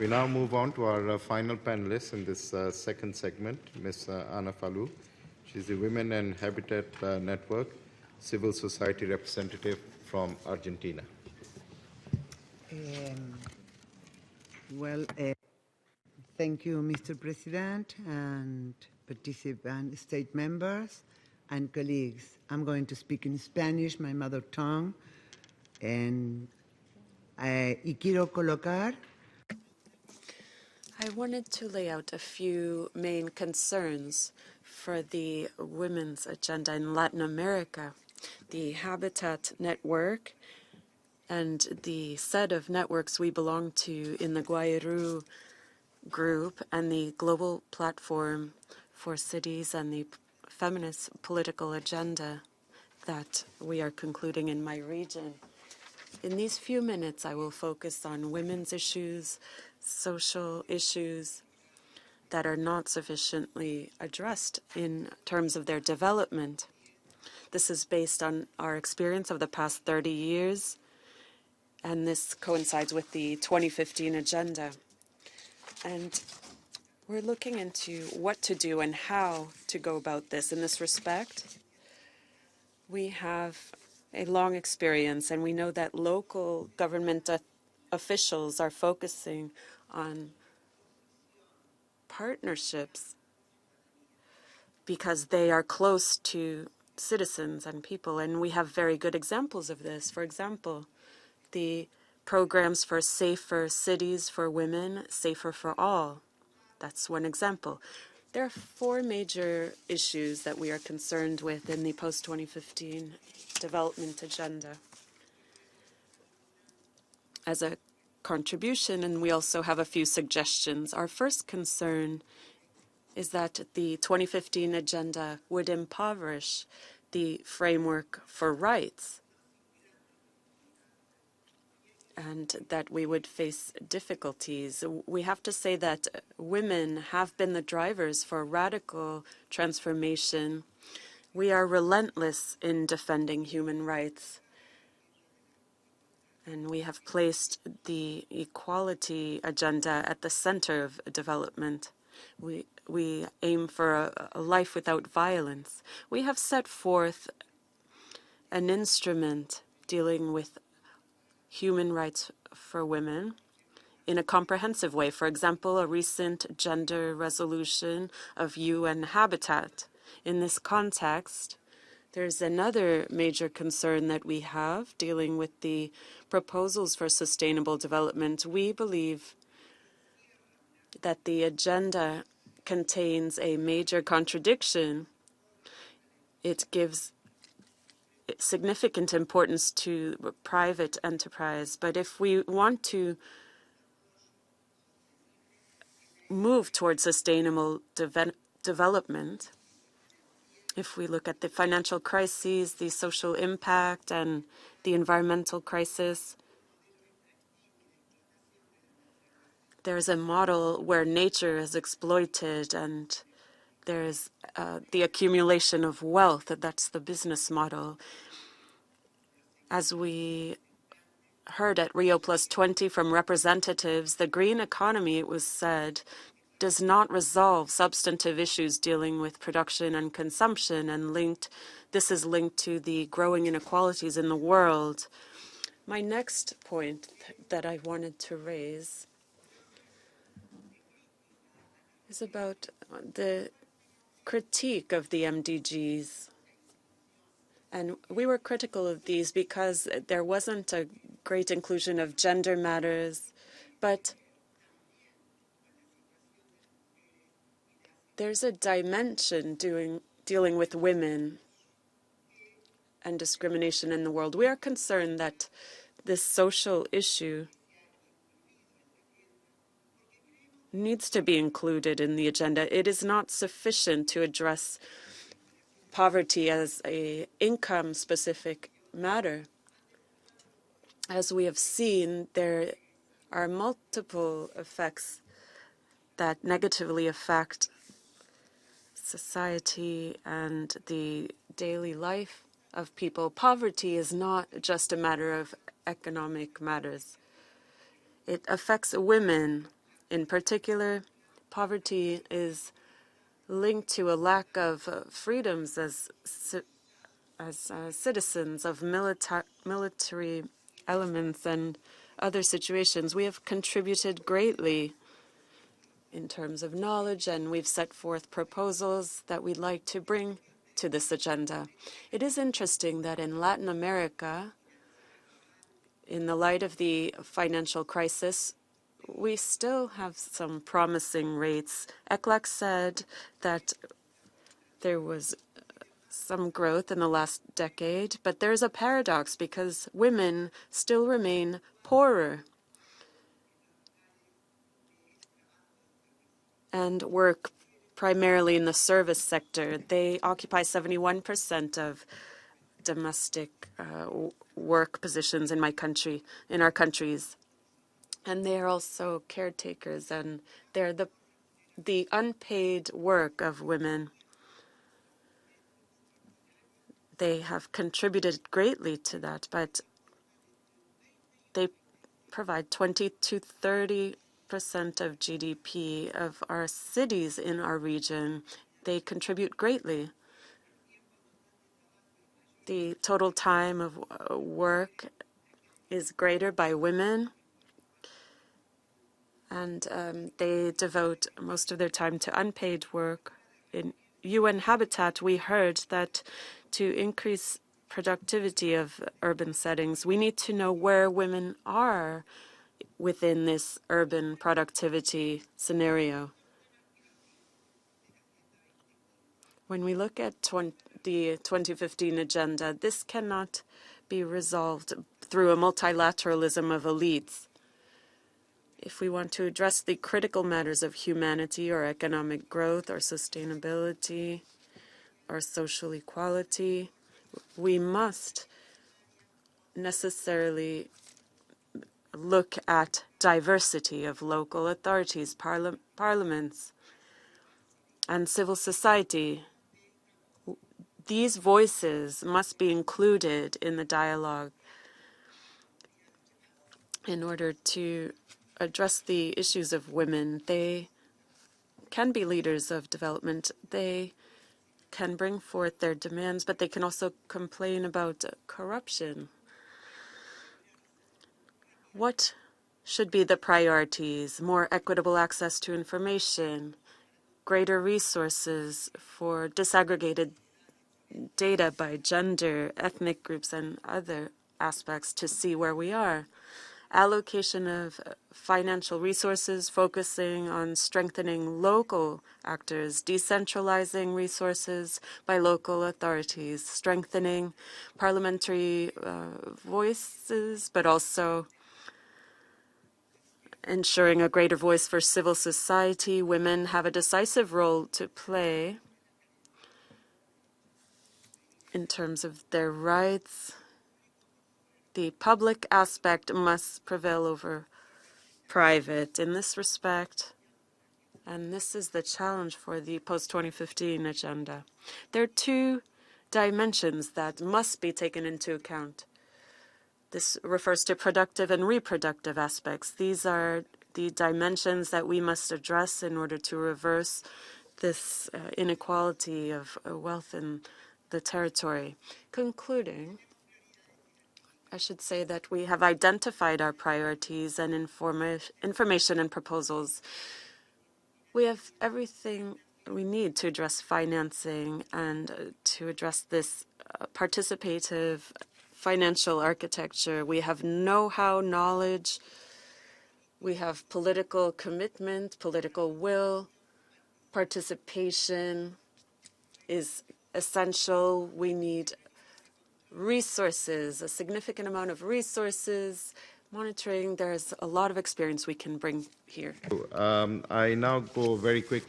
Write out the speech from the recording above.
We now move on to our final panelist in this second segment, Ms. Ana Falu. She's the Women and Habitat Network civil society representative from Argentina. Thank you, Mr. President, and participant state members and colleagues. I'm going to speak in Spanish, my mother tongue, and y quiero colocar. I wanted to lay out a few main concerns for the women's agenda in Latin America. The Habitat Network and the set of networks we belong to in the Guayru group and the Global Platform for Cities and the feminist political agenda that we are concluding in my region. In these few minutes, I will focus on women's issues, social issues that are not sufficiently addressed in terms of their development. This is based on our experience of the past 30 years, and this coincides with the 2015 agenda. And we're looking into what to do and how to go about this. In this respect, we have a long experience, and we know that local government officials are focusing on partnerships because they are close to citizens and people, and we have very good examples of this. For example, the programs for safer cities for women, Safer for All. That's one example. There are four major issues that we are concerned with in the post-2015 development agenda as a contribution, and we also have a few suggestions. Our first concern is that the 2015 agenda would impoverish the framework for rights, and that we would face difficulties. We have to say that women have been the drivers for radical transformation. We are relentless in defending human rights, and we have placed the equality agenda at the center of development. We aim for a life without violence. We have set forth an instrument dealing with human rights for women in a comprehensive way. For example, a recent gender resolution of UN Habitat. In this context, there's another major concern that we have dealing with the proposals for sustainable development. We believe that the agenda contains a major contradiction. It gives significant importance to private enterprise, but if we want to move towards sustainable development, if we look at the financial crises, the social impact, and the environmental crisis, there's a model where nature is exploited and there's the accumulation of wealth. That's the business model. As we heard at Rio Plus 20 from representatives, the green economy, it was said, does not resolve substantive issues dealing with production and consumption, and this is linked to the growing inequalities in the world. My next point that I wanted to raise is about the critique of the MDGs. And we were critical of these because there wasn't a great inclusion of gender matters, but there's a dimension dealing with women and discrimination in the world. We are concerned that this social issue needs to be included in the agenda. It is not sufficient to address poverty as an income-specific matter. As we have seen, there are multiple effects that negatively affect society and the daily life of people. Poverty is not just a matter of economic matters. It affects women In particular, poverty is linked to a lack of freedoms as citizens of military elements and other situations. We have contributed greatly in terms of knowledge, and we've set forth proposals that we'd like to bring to this agenda. It is interesting that in Latin America, in the light of the financial crisis, we still have some promising rates. ECLAC said that there was some growth in the last decade, but there's a paradox because women still remain poorer and work primarily in the service sector. They occupy 71% of domestic work positions in our countries. And they are also caretakers, and they're the unpaid work of women. They have contributed greatly to that, but they provide 20 to 30% of GDP of our cities in our region. They contribute greatly. The total time of work is greater by women, and they devote most of their time to unpaid work. In UN Habitat, we heard that to increase productivity of urban settings, we need to know where women are within this urban productivity scenario. When we look at the 2015 agenda, this cannot be resolved through a multilateralism of elites. If we want to address the critical matters of humanity or economic growth or sustainability or social equality, we must necessarily look at diversity of local authorities, parliaments, and civil society. These voices must be included in the dialogue in order to address the issues of women. They can be leaders of development. They can bring forth their demands, but they can also complain about corruption. What should be the priorities? More equitable access to information, greater resources for disaggregated data by gender, ethnic groups, and other aspects to see where we are. Allocation of financial resources, focusing on strengthening local actors, decentralizing resources by local authorities, strengthening parliamentary voices, but also ensuring a greater voice for civil society. Women have a decisive role to play in terms of their rights. The public aspect must prevail over private in this respect, and this is the challenge for the post-2015 agenda. There are two dimensions that must be taken into account. This refers to productive and reproductive aspects. These are the dimensions that we must address in order to reverse this inequality of wealth in the territory. Concluding, I should say that we have identified our priorities and information and proposals. We have everything we need to address financing and to address this participative financial architecture. We have know-how, knowledge. We have political commitment, political will. Participation is essential. We need resources, a significant amount of resources, monitoring. There's a lot of experience we can bring here. I now go very quickly